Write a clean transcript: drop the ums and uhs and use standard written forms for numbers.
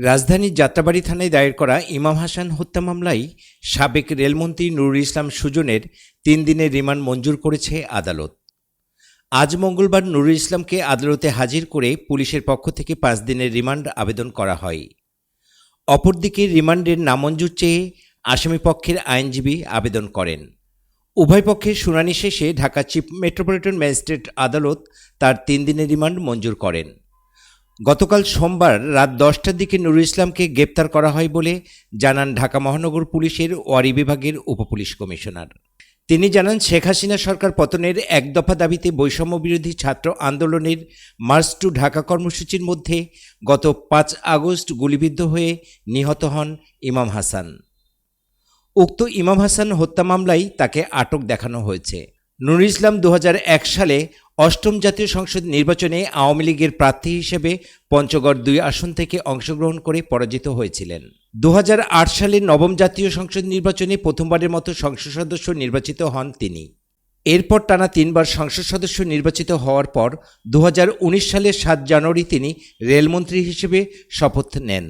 রাজধানীর যাত্রাবাড়ী থানায় দায়ের করা ইমাম হাসান হত্যা মামলায় সাবেক রেলমন্ত্রী নুরুল ইসলাম সুজনের 3 দিনের রিমান্ড মঞ্জুর করেছে আদালত। আজ মঙ্গলবার নুরুল ইসলামকে আদালতে হাজির করে পুলিশের পক্ষ থেকে 5 দিনের রিমান্ড আবেদন করা হয়। অপরদিকে রিমান্ডের নামঞ্জুর চেয়ে আসামিপক্ষের আইনজীবী আবেদন করেন। উভয় পক্ষের শুনানি শেষে ঢাকা চিফ মেট্রোপলিটন ম্যাজিস্ট্রেট আদালত তার 3 দিনের রিমান্ড মঞ্জুর করেন। গতকাল সোমবার রাত 10টার দিকে নুরুল ইসলামকে গ্রেপ্তার করা হয় বলে জানান ঢাকা মহানগর পুলিশের ওয়ারী বিভাগের উপপুলিশ কমিশনার। তিনি জানান, শেখ হাসিনা সরকার পতনের এক দফা দাবিতে বৈষম্য বিরোধী ছাত্র আন্দোলনের মার্চ টু ঢাকা কর্মসূচির মধ্যে গত 5 আগস্ট গুলিবিদ্ধ হয়ে নিহত হন ইমাম হাসান। উক্ত ইমাম হাসান হত্যা মামলায় তাকে আটক দেখানো হয়েছে। নুরুল ইসলাম 2001 সালে 8ম জাতীয় সংসদ নির্বাচনে আওয়ামী লীগের প্রার্থী হিসেবে পঞ্চগড় 2 আসন থেকে অংশগ্রহণ করে পরাজিত হয়েছিলেন। 2008 সালে 9ম জাতীয় সংসদ নির্বাচনে প্রথমবারের মতো সংসদ সদস্য নির্বাচিত হন তিনি। এরপর টানা 3 বার সংসদ সদস্য নির্বাচিত হওয়ার পর 2019 সালের 7 জানুয়ারি তিনি রেলমন্ত্রী হিসেবে শপথ নেন।